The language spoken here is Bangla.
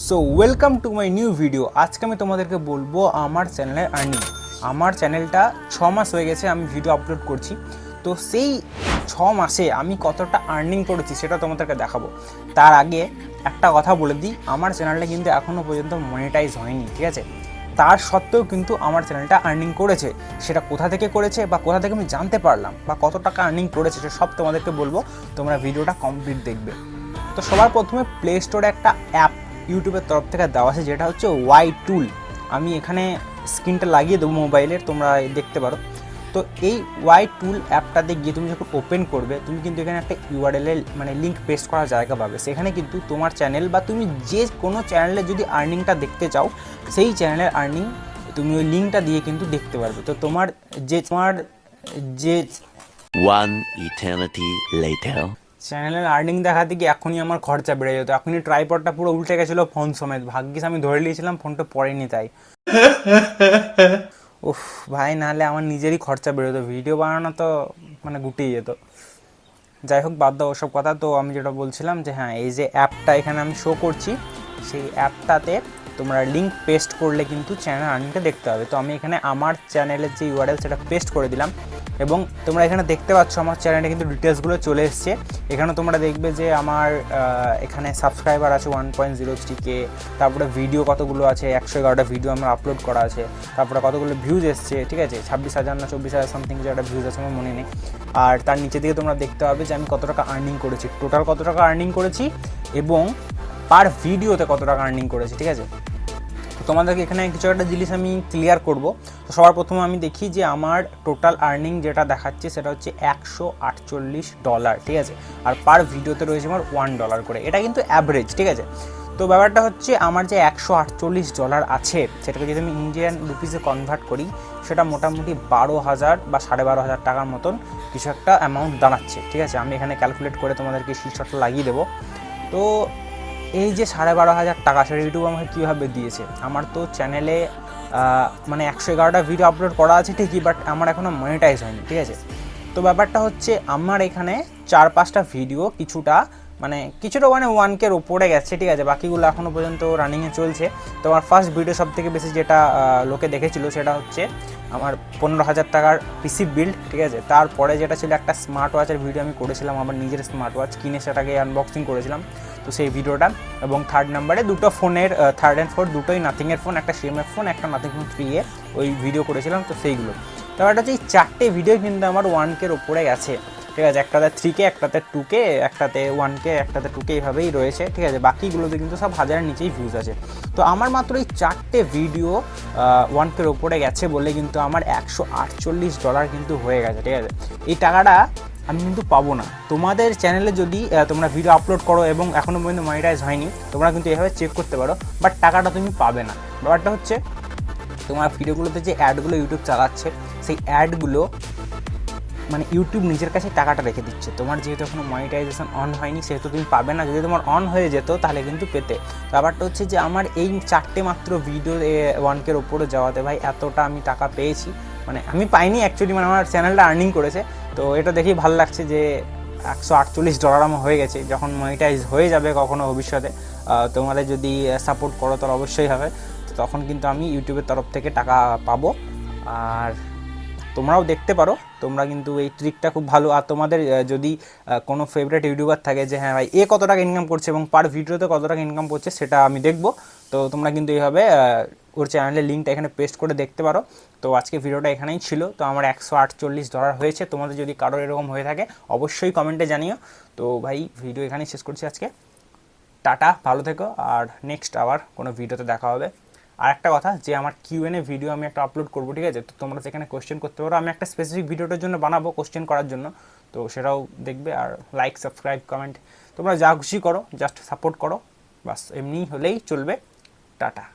So welcome to my new video. আজকে আমি তোমাদেরকে বলবো আমার চ্যানেলের আর্নিং। আমার চ্যানেলটা 6 মাস হয়ে গেছে আমি ভিডিও আপলোড করছি, তো সেই 6 মাসে আমি কতটা আর্নিং করেছি সেটা তোমাদেরকে দেখাবো। তার আগে একটা কথা বলে দিই, আমার চ্যানেলটা কিন্তু এখনও পর্যন্ত মনিটাইজ হয়নি, ঠিক আছে? তার সত্ত্বেও কিন্তু আমার চ্যানেলটা আর্নিং করেছে। সেটা কোথা থেকে করেছে বা কোথা থেকে আমি জানতে পারলাম বা কত টাকা আর্নিং করেছে সে সব তোমাদেরকে বলবো, তোমরা ভিডিওটা কমপ্লিট দেখবে। তো সবার প্রথমে প্লে স্টোরে একটা অ্যাপ ইউটিউবের তরফ থেকে দেওয়া আছে, যেটা হচ্ছে ওয়াই টুল। আমি এখানে স্ক্রিনটা লাগিয়ে দেবো মোবাইলের, তোমরা দেখতে পারো। তো এই ওয়াই টুল অ্যাপটাতে গিয়ে তুমি যখন ওপেন করবে, তুমি কিন্তু এখানে একটা ইউআরএল মানে লিঙ্ক পেস্ট করার জায়গা পাবে। সেখানে কিন্তু তোমার চ্যানেল বা তুমি যে কোনো চ্যানেলে যদি আর্নিংটা দেখতে চাও, সেই চ্যানেলের আর্নিং তুমি ওই লিঙ্কটা দিয়ে কিন্তু দেখতে পারবে। তো তোমার যে One eternity later. চ্যানেলের আর্নিং দেখাতে গিয়ে এখনই আমার খরচা বেড়ে যেত। এখনই ট্রাইপডটা পুরো উল্টে গেছিলো ফোন সমেত। ভাগ্যিস আমি ধরে নিয়েছিলাম, ফোনটা পড়েনি তাই। উফ ভাই, নাহলে আমার নিজেরই খরচা বেড়ে যেত, ভিডিও বানানো তো মানে গুটিয়ে যেত। যাই হোক, বাদ দাও ওসব কথা। তো আমি যেটা বলছিলাম যে হ্যাঁ, এই যে অ্যাপটা এখানে আমি শো করছি, সেই অ্যাপটাতে তোমরা লিঙ্ক পেস্ট করলে কিন্তু চ্যানেল আর্নিংটা দেখতে হবে। তো আমি এখানে আমার চ্যানেলের যে ইউআরএল সেটা পেস্ট করে দিলাম, এবং তোমরা এখানে দেখতে পাচ্ছ আমার চ্যানেলে কিন্তু ডিটেলসগুলো চলে এসছে। এখানে তোমরা দেখবে যে আমার এখানে সাবস্ক্রাইবার আছে 1.03K, তারপরে ভিডিও কতগুলো আছে, 111টা ভিডিও আমার আপলোড করা আছে, তারপরে কতগুলো ভিউজ এসছে, ঠিক আছে? 26,000 না 24,000 সামথিং যে একটা ভিউজ আছে আমার মনে নেই। আর তার নিচে দিকে তোমরা দেখতে পাবে যে আমি কত টাকা আর্নিং করেছি, টোটাল কত টাকা আর্নিং করেছি এবং পার ভিডিওতে কত টাকা আর্নিং করেছি, ঠিক আছে? তোমাদেরকে এখানে কিছু একটা জিনিস আমি ক্লিয়ার করব। তো সবার প্রথমে আমি দেখি যে আমার টোটাল আর্নিং যেটা দেখাচ্ছে সেটা হচ্ছে $148, ঠিক আছে? আর পার ভিডিওতে রয়েছে আমার $1 করে। এটা কিন্তু অ্যাভারেজ, ঠিক আছে? তো ব্যাপারটা হচ্ছে আমার যে $148 আছে, সেটাকে যদি আমি ইন্ডিয়ান রুপিসে কনভার্ট করি, সেটা মোটামুটি 12,000 বা 12,500 টাকার মতন কিছু একটা অ্যামাউন্ট দাঁড়াচ্ছে, ঠিক আছে? আমি এখানে ক্যালকুলেট করে তোমাদেরকে শীর্ষটা লাগিয়ে দেবো। তো এই যে 12,500 টাকা, সেটা ইউটিউব আমাকে কীভাবে দিয়েছে? আমার তো চ্যানেলে মানে 111টা ভিডিও আপলোড করা আছে ঠিকই, বাট আমার এখনও মনিটাইজ হয়নি, ঠিক আছে? তো ব্যাপারটা হচ্ছে আমার এখানে 4-5টা ভিডিও কিছুটা মানে 1K ওপরে গেছে, ঠিক আছে? বাকিগুলো এখনও পর্যন্ত রানিংয়ে চলছে। তো আমার ফার্স্ট ভিডিও সব থেকে বেশি যেটা লোকে দেখেছিল সেটা হচ্ছে আমার 15,000 টাকার পিসি বিল্ড, ঠিক আছে? তারপরে যেটা ছিল একটা স্মার্ট ওয়াচের ভিডিও আমি করেছিলাম, আমার নিজের স্মার্ট ওয়াচ কিনে সেটাকে আনবক্সিং করেছিলাম, তো সেই ভিডিওটা। এবং থার্ড নাম্বারে দুটো ফোনের, থার্ড অ্যান্ড ফোর্থ দুটোই নাথিংয়ের ফোন, একটা সিএমএফ ফোন, একটা নাথিং ফোন 3A, ওই ভিডিও করেছিলাম। তো সেইগুলো, তারপর একটা হচ্ছে এই 4টে ভিডিও কিন্তু আমার 1K ওপরে গেছে, ঠিক আছে? একটাতে 3K, একটাতে 2K, একটাতে 1K, একটাতে 2K, এইভাবেই রয়েছে, ঠিক আছে? বাকিগুলোতে কিন্তু সব হাজারের নিচেই ভিউজ আছে। তো আমার মাত্র এই 4টে ভিডিও 1K ওপরে গেছে বলে কিন্তু আমার $148 কিন্তু হয়ে গেছে, ঠিক আছে? এই টাকাটা আমি কিন্তু পাবো না। তোমাদের চ্যানেলে যদি তোমরা ভিডিও আপলোড করো এবং এখনও পর্যন্ত মনিটাইজ হয়নি, তোমরা কিন্তু এভাবে চেক করতে পারো, বাট টাকাটা তুমি পাবে না। ব্যাপারটা হচ্ছে তোমার ভিডিওগুলোতে যে অ্যাডগুলো ইউটিউব চালাচ্ছে, সেই অ্যাডগুলো মানে ইউটিউব নিজের কাছে টাকাটা রেখে দিচ্ছে। তোমার যেহেতু এখনো মনিটাইজেশন অন হয়নি, সেহেতু তুমি পাবে না। যদি তোমার অন হয়ে যেত তাহলে কিন্তু পেতে। ব্যাপারটা হচ্ছে যে আমার এই 4টে মাত্র ভিডিও 1K ওপরে যাওয়াতে ভাই এতটা আমি টাকা পেয়েছি, মানে আমি পাইনি অ্যাকচুয়ালি, মানে আমার চ্যানেলটা আর্নিং করেছে। তো এটা দেখেই ভালো লাগছে যে $148 আমার হয়ে গেছে। যখন মনিটাইজ হয়ে যাবে কখনো ভবিষ্যতে, তোমাদের যদি সাপোর্ট করো তাহলে অবশ্যই হবে। তো তখন কিন্তু আমি ইউটিউবের তরফ থেকে টাকা পাবো। আর তোমরাও দেখতে পারো, তোমরা কিন্তু এই ট্রিকটা খুব ভালো। আর তোমাদের যদি কোনো ফেভারিট ইউটিউবার থাকে যে হ্যাঁ ভাই এ কত টাকা ইনকাম করছে এবং পার ভিডিওতে কত টাকা ইনকাম করছে, সেটা আমি দেখবো। তো তোমরা কিন্তু এইভাবে ওর চ্যানেলের লিঙ্কটা এখানে পেস্ট করে দেখতে পারো। তো আজকে ভিডিওটা এখানেই ছিল। তো আমার $148 হয়েছে। তোমাদের যদি কারোর এরকম হয়ে থাকে অবশ্যই কমেন্টে জানিও। তো ভাই ভিডিও এখানেই শেষ করছি আজকে। টাটা, ভালো থেকো, আর নেক্সট আবার কোনো ভিডিওতে দেখা হবে। আর একটা কথা, যে আমার Q&A ভিডিও আমি একটা আপলোড করবো, ঠিক আছে? তো তোমরা সেখানে কোশ্চেন করতে পারো। আমি একটা স্পেসিফিক ভিডিওটার জন্য বানাবো কোশ্চেন করার জন্য, তো সেটাও দেখবে। আর লাইক, সাবস্ক্রাইব, কমেন্ট তোমরা যা খুশি করো, জাস্ট সাপোর্ট করো, বাস এমনি হলেই চলবে। টাটা।